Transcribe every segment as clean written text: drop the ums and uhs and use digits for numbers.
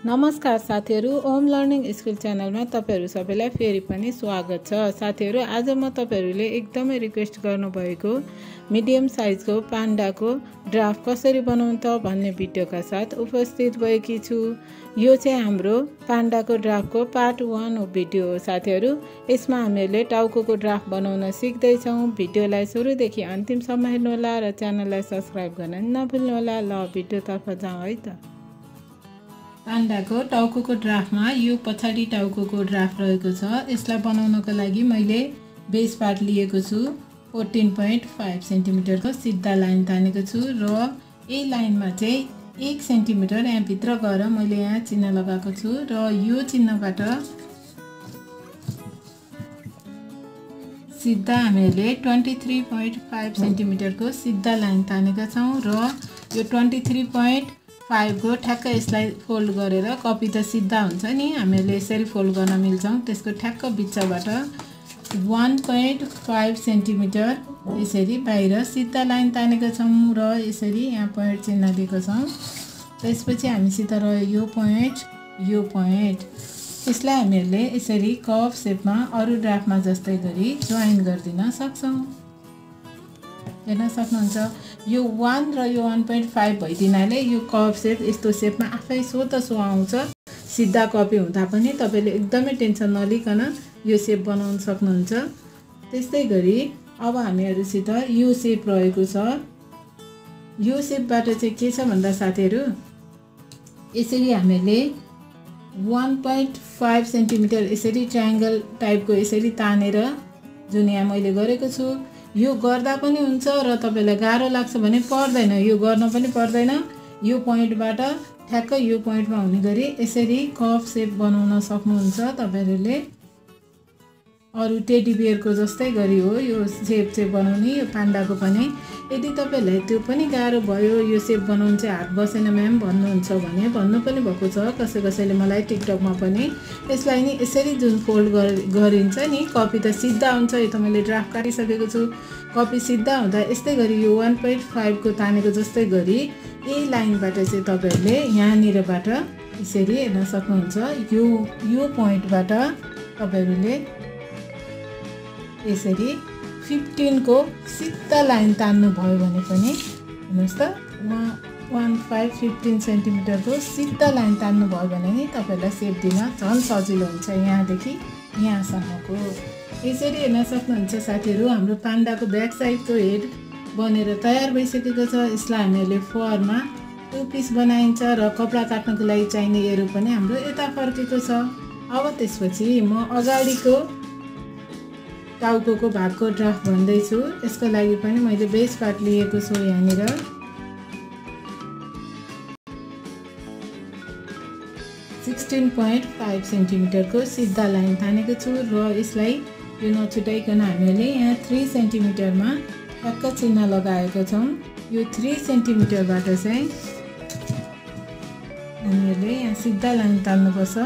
नमस्कार साथीहरु, Om learning school च्यानलमा तपाईहरु सबैलाई फेरि पनि स्वागत छ। साथीहरु, आज म तपाईहरुले एकदमै रिक्वेस्ट गर्नुभएको मिडियम साइजको पान्डाको ड्राफ्ट कसरी बनाउनु त भन्ने भिडियोका साथ उपस्थित भएकी छु। यो चाहिँ हाम्रो पान्डाको ड्राफ्टको पार्ट 1 हो भिडियो हो। साथीहरु, यसमा हामीले टाउकोको ड्राफ्ट बनाउन सिक्दै छौं। भिडियोलाई सुरुदेखि अन्तिमसम्म हेर्नु होला र च्यानललाई सब्स्क्राइब गर्न नभुल्नु होला। ल भिडियोतर्फ जाउँ है त। पान्डाको टाउकोको ड्राफ्टमा यो पछाडी टाउकोको ड्राफ्ट रहेको छ। यसलाई बनाउनको लागि मैले बेस पार्ट लिएको छु। 14.5 सेन्टिमिटरको सिधा लाइन तानेको छु र यही लाइनमा चाहिँ 1 सेन्टिमिटर यहाँ भित्र गएर मैले यहाँ चिन्ह लगाएको छु र यो चिन्हबाट सिधा हामीले 23.5 सेन्टिमिटरको सिधा लाइन तानेका छौं र यो 23.5 को ठ्याक्क यसलाई फोल्ड गरेर कपी त सिधा हुन्छ नि, हामीले यसरी फोल्ड गर्न मिल्छौं। त्यसको ठ्याक्क बिचबाट 1.5 सेन्टिमिटर यसरी बाहिर सिधा लाइन तानेका छौं र यसरी यहाँ पोइन्ट चिन्ह दिएको छौं। त्यसपछि हामीसित रह्यो यो पोइन्ट यसलाई हामीले यसरी कप शेपमा अरु ड्राफ्टमा जस्तै गरी जोइन गर्दिन सक्छौं। हेर्न सक्नुहुन्छ, यो 1 र यो 1.5 भइदिनाले यो कप शेप यस्तो शेपमा आफै सो आउँछ। सिधा कपी हुँदा पनि तपाईले एकदमै टेन्सन नलिकन यो शेप बनाउन सक्नुहुन्छ। त्यस्तै गरी अब हामीहरुसित यो शेप रहेको छ। यो शेपबाट चाहिँ के छ भन्दा साथीहरु, यसरी हामीले 1.5 सेन्टिमिटर यसरी ट्रायंगल टाइपको यसरी तानेर जुन यहाँ मैले गरेको छु, यो गर्दा पनि हुन्छ र तपाईलाई गाह्रो लाग्छ भने पर्दैन, यो गर्न पनि पर्दैन। यो पोइन्टबाट ठ्याक्क यो पोइन्टमा हुने गरी यसरी कप शेप बनाउन सक्नुहुन्छ तपाईहरुले। अरु टेडी बियरको जस्तै गरी हो यो शेप चाहिँ बनाउने, यो पान्डाको पनि। यदि तपाईलाई त्यो पनि गाह्रो भयो, यो शेप बनाउन चाहिँ हात बसेन म्याम भन्नुहुन्छ भने भन्नु पनि भएको छ कसैले मलाई टिकटकमा पनि। यसलाई नि यसरी जुन फोल्ड गरिन्छ नि, कपी त सिधा हुन्छ। यो त मैले ड्राफ्ट काटिसकेको छु। कपी सिधा हुँदा यस्तै गरी यो 1.5 को तानेको जस्तै गरी यही लाइनबाट चाहिँ तपाईहरुले यहाँनिरबाट यसरी हेर्न सक्नुहुन्छ। यो पोइन्टबाट तपाईहरुले यसरी 15 को सिधा लाइन तान्नु भयो भने पनि हेर्नुस् त 15 सेन्टिमिटरको सिधा लाइन तान्नु भयो भने नि तपाईलाई शेप दिन झन् सजिलो हुन्छ। यहाँदेखि यहाँसम्मको यसरी हेर्न सक्नुहुन्छ साथीहरु। हाम्रो पान्डाको ब्याक साइडको हेड बनेर तयार भइसकेको छ। यसलाई हामीले फरमा 2 पिस बनाइन्छ र कपडा काट्नको लागि चाहिने एरो पनि हाम्रो यता फर्केको छ। अब त्यसपछि म अगाडिको टाउकोको भागको ड्राफ्ट भन्दै छु। यसको लागि पनि मैले बेस पार्ट लिएको छु। यहाँनिर 16.5 सेन्टिमिटरको सिधा लाइन तानेको छु र यसलाई यो नछुटाइकन हामीले यहाँ 3 सेन्टिमिटरमा ठ्याक्क चिन्ह लगाएको छौं। यो 3 सेन्टिमिटरबाट चाहिँ हामीले यहाँ सिधा लाइन तान्नुपर्छ।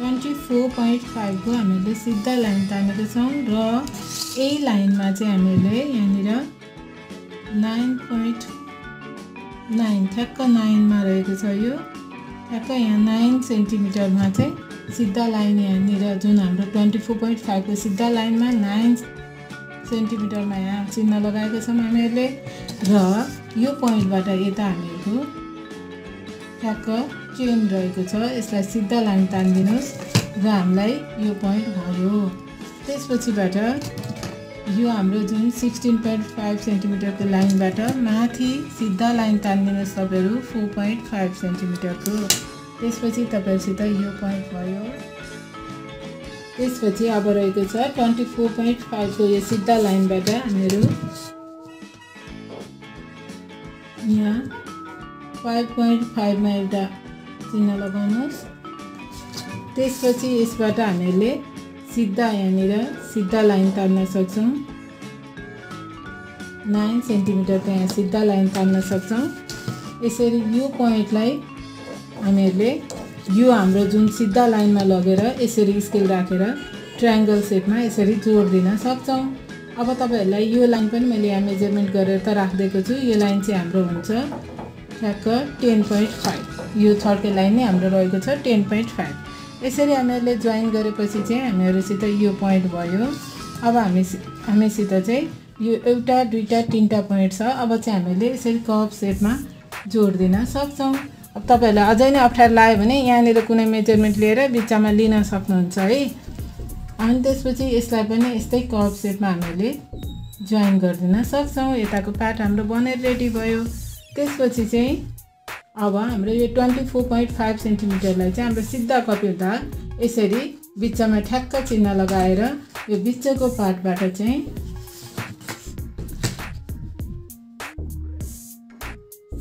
24.5 को हामीले सिधा लाइन तानेको छौं र यही लाइनमा चाहिँ हामीले यहाँनिर 9.9 ठ्याक्क 9 मा रहेको छ। यो ठ्याक्क यहाँ 9 सेन्टिमिटरमा चाहिँ सिधा लाइन यहाँनिर जुन हाम्रो 24.5 को सिधा लाइनमा 9 सेन्टिमिटरमा यहाँ चिन्ह लगाएको छौं हामीहरूले र यो पोइन्टबाट यता हामीहरुको ठ्याक्क चेन रहेको छ। यसलाई सिधा लाइन तान्दिनुस् र हामीलाई यो पोइन्ट भयो। त्यसपछिबाट यो हाम्रो जुन 16.5 सेन्टिमिटरको लाइनबाट माथि सिधा लाइन तान्दिनुस् तपाईहरु 4.5 सेन्टिमिटरको। त्यसपछि तपाईहरुसित यो पोइन्ट भयो। त्यसपछि अब रहेको छ 24.5 को यो सिधा लाइनबाट हामीहरु यहाँ 5.5 मा एउटा चिन्ह लगाउनुस्। त्यसपछि यसबाट हामीले सिधा यहाँनिर सिधा लाइन तान्न सक्छौं। 9 सेन्टिमिटरको यहाँ सिधा लाइन तान्न सक्छौं। यसरी यो पोइन्टलाई हामीहरूले यो हाम्रो जुन सिधा लाइनमा लगेर यसरी स्केल राखेर ट्रायंगल शेपमा यसरी जोड दिन सक्छौं। अब तपाईहरुलाई यो लाइन पनि मैले यहाँ मेजरमेन्ट गरेर त राख्दिएको छु। यो लाइन चाहिँ हाम्रो हुन्छ ठ्याक्क 10.5 यो थर्डको लाइन नै हाम्रो रहेको छ 10.5। यसरी हामीहरूले जोइन गरेपछि चाहिँ हामीहरूसित यो पोइन्ट भयो। अब हामीसित चाहिँ यो एउटा दुईटा तीनटा पोइन्ट छ। अब चाहिँ हामीले यसरी कर्भ सेपमा जोड्दिन सक्छौँ। अब तपाईहरुलाई अझै नै अप्ठ्यारो लाग्यो भने यहाँनिर कुनै मेजरमेन्ट लिएर बिचमा लिन सक्नुहुन्छ है। अनि त्यसपछि यसलाई पनि यस्तै कर्भ सेपमा हामीले जोइन गर्दिन सक्छौँ। यताको पार्ट हाम्रो बनेर रेडी भयो। त्यसपछि चाहिँ अब हाम्रो यो 24.5 सेन्टिमिटरलाई चाहिँ हाम्रो सिधा कपी हुँदा यसरी बिचमा ठ्याक्क चिन्ह लगाएर यो बिचको पार्टबाट चाहिँ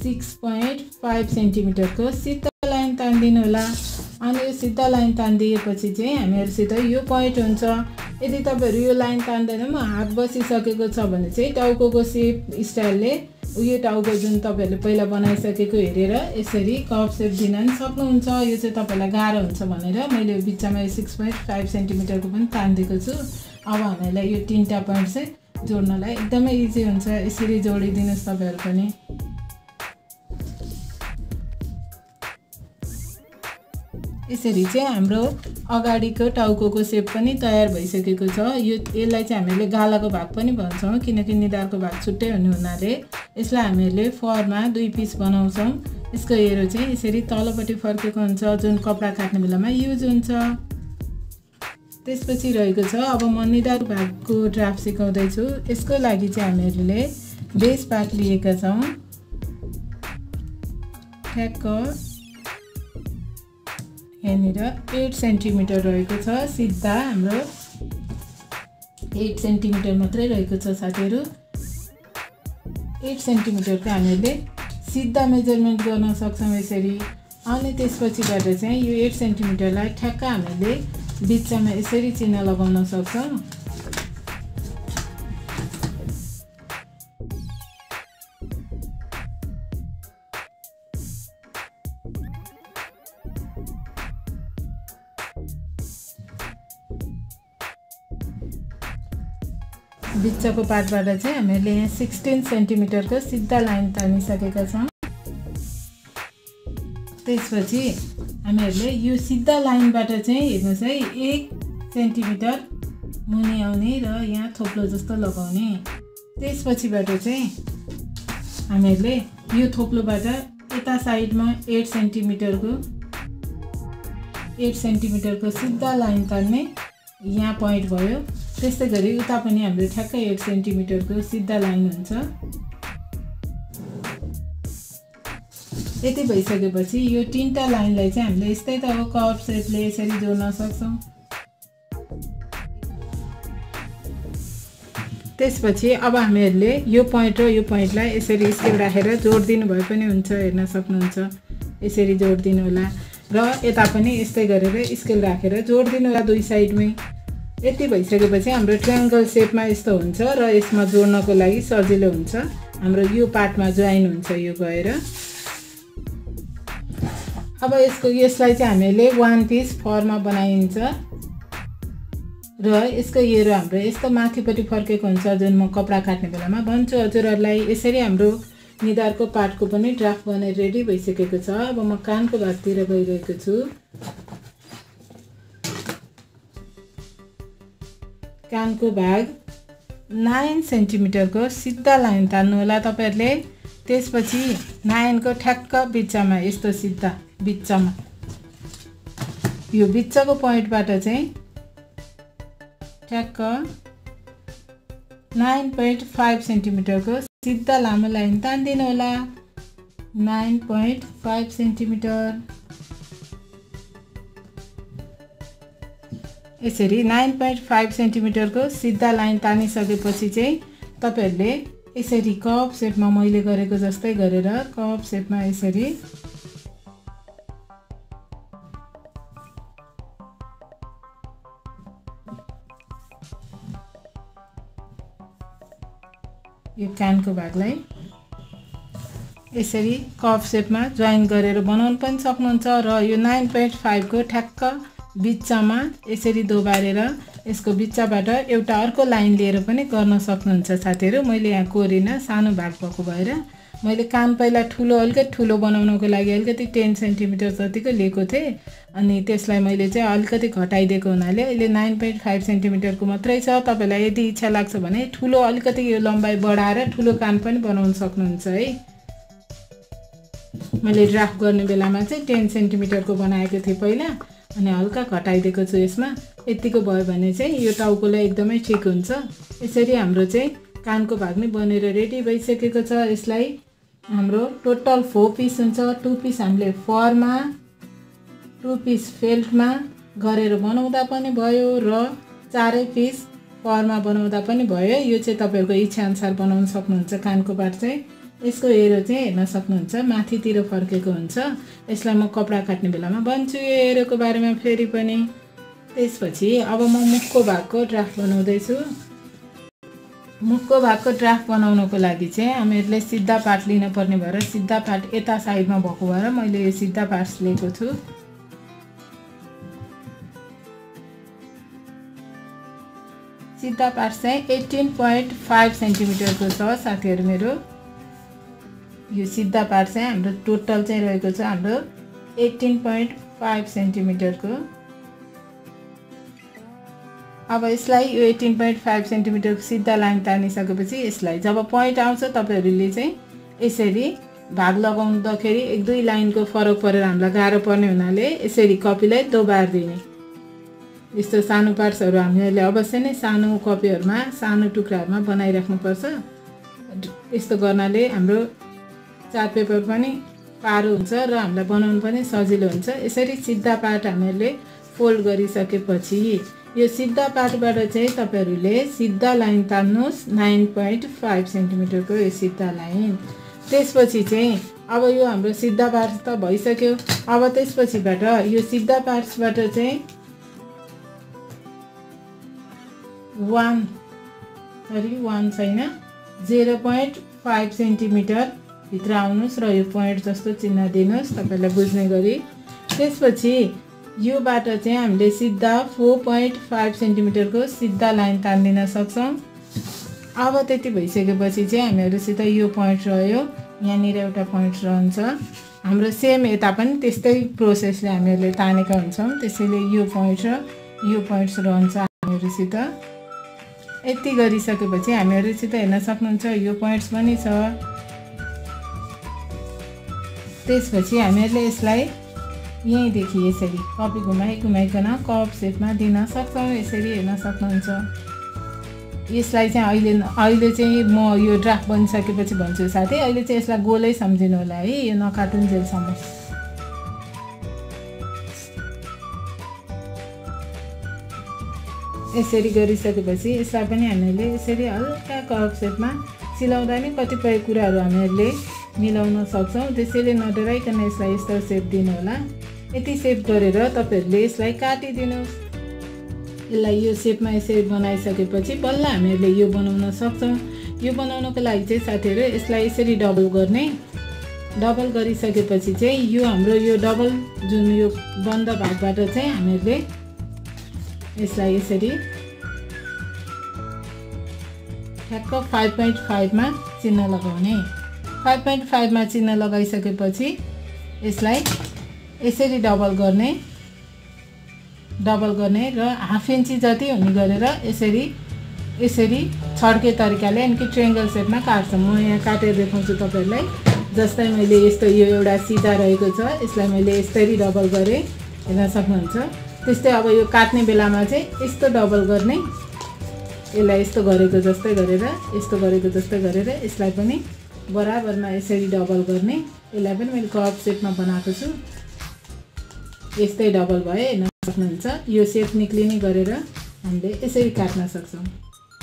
6.5 सेन्टिमिटरको सिधा लाइन तान्दिनु होला। अनि यो सिधा लाइन तान्दिएपछि चाहिँ हामीहरुसित यो पोइन्ट हुन्छ। यदि तपाईहरु यो लाइन तान्दैन हात बसिसकेको छ भने चाहिँ टाउकोको सेप स्टाइलले यो टाउको जुन तपाईहरुले पहिला बनाइसकेको हेरेर यसरी कर्भ सेप दिन पनि सक्नुहुन्छ। यो चाहिँ तपाईलाई गाह्रो हुन्छ भनेर मैले बिचमा 6.5 सेन्टिमिटरको पनि तान्दिएको छु। अब हामीलाई यो तीनटा पोइन्ट चाहिँ जोड्नलाई एकदमै इजी हुन्छ। यसरी जोडिदिनुस् तपाईहरु पनि। यसरी चाहिँ हाम्रो अगाडिको टाउकोको सेप पनि तयार भइसकेको छ। यसलाई चाहिँ हामीले गालाको भाग पनि भन्छौँ किनकि निधारको भाग छुट्टै हुने हुनाले यसलाई हामीले फरमा 2 पिस बनाउँछौँ। यसको हेरो चाहिँ यसरी तलपट्टि फर्केको हुन्छ जुन कपडा काट्ने बेलामा युज हुन्छ। त्यसपछि रहेको छ अब म निधार भागको ड्राफ्ट सिकाउँदै छु। यसको लागि चाहिँ हामीले बेस पार्ट लिएका छौँ। ठ्याक्क यहाँनिर 8 सेन्टिमिटर रहेको छ। सिधा हाम्रो 8 सेन्टिमिटर मात्रै रहेको छ साथीहरु। 8 सेन्टिमिटरको हामीले सिधा मेजरमेन्ट गर्न सक्छौँ यसरी। अनि त्यसपछिबाट चाहिँ यो 8 सेन्टिमिटरलाई ठ्याक्क हामीले बिचमा यसरी चिन्ह लगाउन सक्छौँ। बिचको पार्टबाट चाहिँ हामीले यहाँ 16 सेन्टिमिटरको सिधा लाइन तानिसकेका छौँ। त्यसपछि हामीहरूले यो सिधा लाइनबाट चाहिँ हेर्नुहोस् है 1 सेन्टिमिटर मुनि आउने र यहाँ थोप्लो जस्तो लगाउने। त्यसपछिबाट चाहिँ हामीहरूले यो थोप्लोबाट यता साइडमा 8 सेन्टिमिटरको सिधा लाइन तान्ने यहाँ पोइन्ट भयो। त्यस्तै गरी उता पनि हाम्रो ठ्याक्कै 8 सेन्टिमिटरको सिधा लाइन हुन्छ। यति भइसकेपछि यो तीनटा लाइनलाई चाहिँ हामीले यस्तै त हो कर्भ सेपले यसरी जोड्न सक्छौँ। त्यसपछि अब हामीहरूले यो पोइन्ट र यो पोइन्टलाई यसरी स्केल राखेर जोड्दिनु भए पनि हुन्छ। हेर्न सक्नुहुन्छ यसरी जोड्दिनु होला र यता पनि यस्तै गरेर स्केल राखेर जोड्दिनु होला दुई साइडमै। यति भइसकेपछि हाम्रो ट्रायंगल सेपमा यस्तो हुन्छ र यसमा जोड्नको लागि सजिलो हुन्छ। हाम्रो यो पार्टमा जोइन हुन्छ यो गएर। अब यसलाई चाहिँ हामीले 1 पिस फरमा बनाइन्छ र यसको हेरो हाम्रो यस्तो माथिपट्टि फर्केको हुन्छ जुन म कपडा काट्ने बेलामा भन्छु हजुरहरुलाई। यसरी हाम्रो निधारको पार्टको पनि ड्राफ्ट बनेर रेडी भइसकेको छ। अब म कानको भागतिर गइरहेको छु। कानको भाग 9 सेन्टिमिटरको सिधा लाइन तान्नु होला तपाईहरुले। त्यसपछि 9 को ठ्याक्क बिचमा यस्तो सिधा बिचमा यो बिचको पोइन्टबाट चाहिँ ठ्याक्क 9.5 सेन्टिमिटरको सिधा लामो लाइन तान्दिनु होला। 9.5 सेन्टिमिटर यसरी 9.5 सेन्टिमिटरको सिधा लाइन तानिसकेपछि चाहिँ तपाईहरुले यसरी कर्भ सेपमा मैले गरेको जस्तै गरेर कर्भ सेपमा यसरी यो कानको भागलाई यसरी कर्भ सेपमा जोइन गरेर बनाउन पनि सक्नुहुन्छ र यो 9.5 को ठ्याक्क बिचमा यसरी दोबारेर यसको बिचबाट एउटा अर्को लाइन लिएर पनि गर्न सक्नुहुन्छ साथीहरु। मैले यहाँ कोरिन सानो भाग भएको भएर मैले कान पहिला अलिकति ठुलो बनाउनको लागि अलिकति 10 सेन्टिमिटर जतिको लिएको थिएँ अनि त्यसलाई मैले चाहिँ अलिकति घटाइदिएको हुनाले अहिले 9.5 सेन्टिमिटरको मात्रै छ। तपाईलाई यदि इच्छा लाग्छ भने ठुलो अलिकति यो लम्बाइ बढाएर ठुलो कान पनि बनाउन सक्नुहुन्छ है। मैले ड्राफ्ट गर्ने बेलामा चाहिँ 10 सेन्टिमिटरको बनाएको थिएँ पहिला अनि हल्का घटाइदिएको छु यसमा। यतिको भयो भने चाहिँ यो टाउकोलाई एकदमै ठिक हुन्छ। यसरी हाम्रो चाहिँ कानको भाग नै बनेर रेडी भइसकेको छ। यसलाई हाम्रो टोटल 4 पिस हुन्छ। 2 पिस हामीले फरमा 2 पिस फेल्टमा गरेर बनाउँदा पनि भयो र 4 पिस फरमा बनाउँदा पनि भयो। यो चाहिँ तपाईहरुको इच्छा अनुसार बनाउन सक्नुहुन्छ। कानको पार्ट चाहिँ यसको एरो चाहिँ हेर्न सक्नुहुन्छ माथितिर फर्केको हुन्छ। यसलाई म कपडा काट्ने बेलामा भन्छु यो एरोको बारेमा फेरि पनि। त्यसपछि अब म मुखको भागको ड्राफ्ट बनाउँदै छु। मुखको भागको ड्राफ्ट बनाउनको लागि चाहिँ हामीहरुले सिधा पार्ट लिन पर्ने भएर सिधा पार्ट यता साइडमा भएको भएर मैले यो सिधा पार्ट्स लिएको छु। सिधा पार्ट चाहिँ 18.5 सेन्टिमिटरको छ साथीहरु मेरो। यो सिधा पार्ट चाहिँ हाम्रो टोटल चाहिँ रहेको छ हाम्रो 18.5 सेन्टिमिटरको। अब यसलाई यो 18.5 सेन्टिमिटरको सिधा लाइन तानिसकेपछि यसलाई जब पोइन्ट आउँछ तपाईहरुले चाहिँ यसरी भाग लगाउँदाखेरि 1-2 लाइनको फरक परेर हामीलाई गाह्रो पर्ने हुनाले यसरी कपीलाई दोबार दिने। यस्तो सानो पार्ट्सहरु हामीले अवश्य नै सानो कपीहरुमा सानो टुक्राहरुमा बनाइराख्नु पर्छ। यस्तो गर्नाले हाम्रो चार्ट पेपर पनि पारो हुन्छ र हामीलाई बनाउन पनि सजिलो हुन्छ। यसरी सिधा पार्ट हामीले फोल्ड गरिसकेपछि यो सिधा पार्टबाट चाहिँ तपाईहरुले सिधा लाइन तान्नुस् 9.5 सेन्टिमिटरको यो सिधा लाइन। त्यसपछि चाहिँ अब यो हाम्रो सिधा पार्ट त भइसक्यो। अब त्यसपछिबाट यो सिधा पार्ट्सबाट चाहिँ 1 छैन 0.5 सेन्टिमिटर भित्र आउनुस् र यो पोइन्ट जस्तो चिन्ह दिनुस् तपाईलाई बुझ्ने गरी। त्यसपछि योबाट चाहिँ हामीले सिधा 4.5 सेन्टिमिटरको सिधा लाइन तान्दिन सक्छौं। अब त्यति भइसकेपछि चाहिँ हामीहरुसित यो पोइन्ट रह्यो। यहाँनिर एउटा पोइन्ट रहन्छ। हाम्रो सेम यता पनि त्यस्तै प्रोसेसले हामीहरुले तानेका हुन्छौं। त्यसैले यो पोइन्ट र यो पोइन्ट्स रहन्छ हामीहरुसित। यति गरिसकेपछि हामीहरुसित हेर्न सक्नुहुन्छ यो पोइन्ट्स पनि छ। त्यसपछि हामीहरुले यसलाई यहीँदेखि यसरी कपी घुमाइकन कप शेपमा दिन सक्छौं। यसरी हेर्न सक्नुहुन्छ। यसलाई चाहिँ अहिले चाहिँ म यो ड्राफ्ट बनिसकेपछि भन्छु साथै अहिले चाहिँ यसलाई गोलै सम्झिनु होला है यो नकाटुन्जेलसम्म। यसरी गरिसकेपछि यसलाई पनि हामीले यसरी हल्का कप शेपमा सिलाउँदा नि कतिपय कुराहरु हामीहरुले मिलाउन सक्छौं। त्यसैले नडराइकन यसलाई यस्तो शेप दिनु होला। यति शेप गरेर तपाईहरुले यसलाई काटिदिनुस्। यसलाई यो शेपमा यसरी बनाइसकेपछि बल्ल हामीहरुले यो बनाउन सक्छौं। यो बनाउनको लागि चाहिँ साथीहरु यसलाई यसरी डबल गर्ने। डबल गरिसकेपछि चाहिँ यो हाम्रो यो डबल जुन यो बन्द भागबाट चाहिँ हामीहरुले यसलाई यसरी ठ्याक्क 5.5 मा चिन्ह लगाउने। 5.5 मा चिन्ह लगाइसकेपछि यसलाई यसरी डबल गर्ने र हाफ इन्ची जति हुने गरेर यसरी छड्के तरिकाले अनि ट्रायंगल शेपमा काट्छौं। म यहाँ काटेर देखाउँछु तपाईहरुलाई। जस्तै मैले यस्तो यो एउटा सिधा रहेको छ यसलाई मैले यसरी डबल गरे हेर्न सक्नुहुन्छ। त्यस्तै अब यो काट्ने बेलामा चाहिँ यस्तो डबल गर्ने। यसलाई यस्तो गरेको जस्तै गरेर यसलाई पनि बराबरमा यसरी डबल गर्ने। यसलाई पनि मैले कप शेपमा बनाएको छु। यस्तै डबल भयो हेर्न सक्नुहुन्छ। यो शेप निक्लिने गरेर हामीले यसरी काट्न सक्छौं।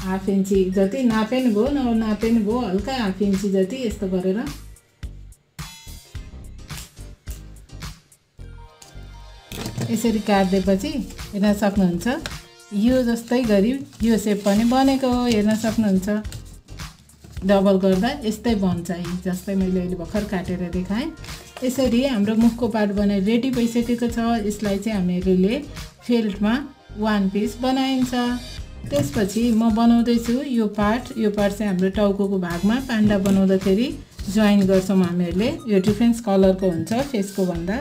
हाफ इन्ची जति नापे नि भयो ननापे नि भयो हल्का हाफ इन्ची जति यस्तो गरेर यसरी काट्दैपछि हेर्न सक्नुहुन्छ। यो जस्तै गरी यो शेप पनि बनेको हो हेर्न सक्नुहुन्छ। डबल गर्दा यस्तै बन्छ जस्तै मैले अहिले भर्खर काटेर देखाएँ। यसरी हाम्रो मुखको पार्ट बनाइ रेडी भइसकेको छ। यसलाई चाहिँ हामीहरुले फेल्टमा 1 पिस बनाइन्छ। त्यसपछि म बनाउँदै छु यो पार्ट चाहिँ हाम्रो टाउकोको भागमा पाण्डा बनाउँदाखेरि जोइन गर्छौं हामीहरुले। यो डिफरेन्स कलरको हुन्छ फेसको भन्दा।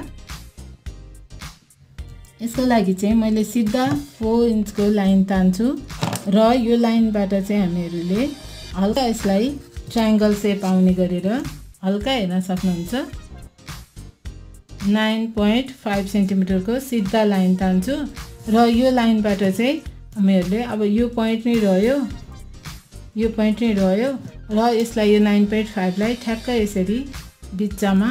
यसको लागि चाहिँ मैले सिधा 4 इन्चको लाइन तान्छु र यो लाइनबाट चाहिँ हामीहरुले हल्का यसलाई ट्रायंगल शेप आउने गरेर हल्का हेर्न सक्नुहुन्छ 9.5 सेन्टिमिटरको सिधा लाइन तान्छु र यो लाइनबाट चाहिँ हामीहरुले अब यो पोइन्ट नै रह्यो, यो पोइन्ट नै रह्यो र यसलाई यो 9.5 लाई ठ्याक्क यसरी बिचमा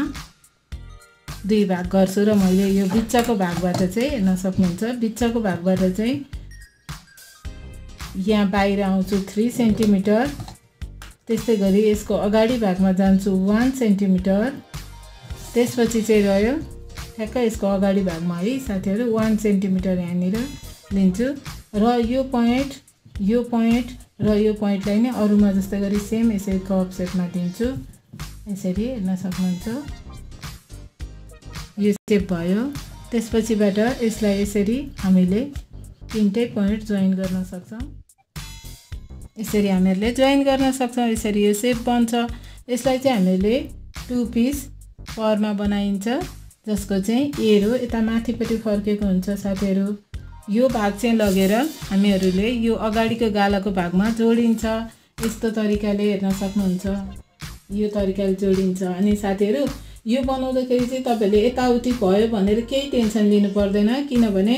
दुई भाग गर्छु र मैले यो बिचको भागबाट चाहिँ हेर्न सक्नुहुन्छ बिचको भागबाट चाहिँ यहाँ बाहिर आउँछु 3 सेन्टिमिटर। त्यस्तै गरी यसको अगाडि भागमा जान्छु 1 सेन्टिमिटर। त्यसपछि चाहिँ रह्यो ठ्याक्क यसको अगाडि भागमा है साथीहरु 1 सेन्टिमिटर यहाँनिर लिन्छु र यो पोइन्ट र यो पोइन्टलाई नै अरुमा जस्तै गरी सेम यसरी कर्भ शेपमा दिन्छु। यसरी हेर्न सक्नुहुन्छ यो शेप भयो। त्यसपछिबाट यसलाई यसरी हामीले तीनटै पोइन्ट जोइन गर्न सक्छौं। यसरी हामीहरुले जोइन गर्न सक्छौं। यसरी यो शेप बन्छ। यसलाई चाहिँ हामीले 2 पीस फरमा बनाइन्छ जसको चाहिँ एरो यता माथिपट्टि फर्केको हुन्छ साथीहरु। यो भाग चाहिँ लगेर हामीहरुले यो अगाडिको गालाको भागमा जोडिन्छ। यस्तो तरिकाले हेर्न सक्नुहुन्छ यो तरिकाले जोडिन्छ। अनि साथीहरु यो बनाउँदाखेरि चाहिँ तपाईले यताउति भयो भनेर केही टेन्सन लिनु पर्दैन किनभने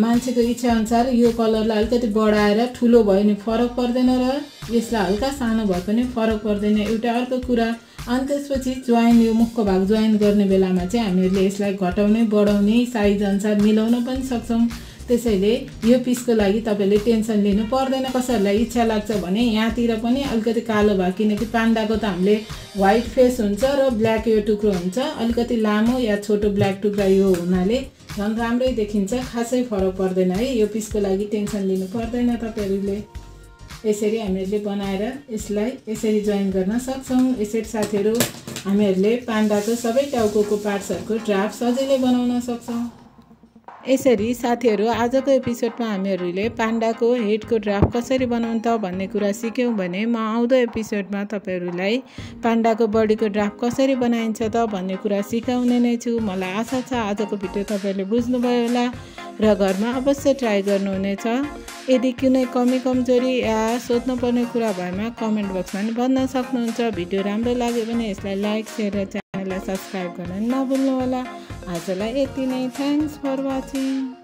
मान्छेको इच्छा अनुसार यो कलरलाई अलिकति बढाएर ठुलो भयो नि फरक पर्दैन र यसलाई हल्का सानो भए पनि फरक पर्दैन। एउटा अर्को कुरा अनि त्यसपछि जोइन यो मुखको भाग जोइन गर्ने बेलामा चाहिँ हामीहरुले यसलाई घटाउने बढाउने साइज अनुसार मिलाउन पनि सक्छौं। त्यसैले यो पिसको लागि तपाईले टेन्सन लिनु पर्दैन। कसैलाई इच्छा लाग्छ भने यहाँतिर पनि अलिकति कालो भाग किनकि पान्डाको त हामीले व्हाइट फेस हुन्छ र ब्ल्याक यो टुक्रो हुन्छ। अलिकति लामो या छोटो ब्ल्याक टुक्रा यो हुनाले झन् राम्रै देखिन्छ। खासै फरक पर्दैन है। यो पिसको लागि टेन्सन लिनु पर्दैन तपाईहरुले। यसरी हामीहरुले बनाएर यसलाई यसरी जोइन गर्न सक्छौं। यसरी साथीहरु हामीहरुले पान्डाको सबै टाउकोको पार्ट्सहरुको ड्राफ्ट सजिलै बनाउन सक्छौं। यसरी साथीहरु आजको एपिसोडमा हामीहरुले पान्डाको हेडको ड्राफ्ट कसरी बनाउनु त भन्ने कुरा सिक्यौं भने म आउँदो एपिसोडमा तपाईहरुलाई पान्डाको बडीको ड्राफ्ट कसरी बनाइन्छ त भन्ने कुरा सिकाउने नै छु। मलाई आशा छ आजको भिडियो तपाईहरुले बुझ्नुभयो होला र घरमा अवश्य ट्राई गर्नुहुनेछ। यदि कुनै कमी कमजोरी या सोध्नुपर्ने कुरा भएमा कमेन्ट बक्समा नि भन्न सक्नुहुन्छ। भिडियो राम्रो लाग्यो भने यसलाई लाइक शेयर र च्यानललाई सब्स्क्राइब गर्न नभुल्नु होला। आजलाई यति नै। Thanks for watching.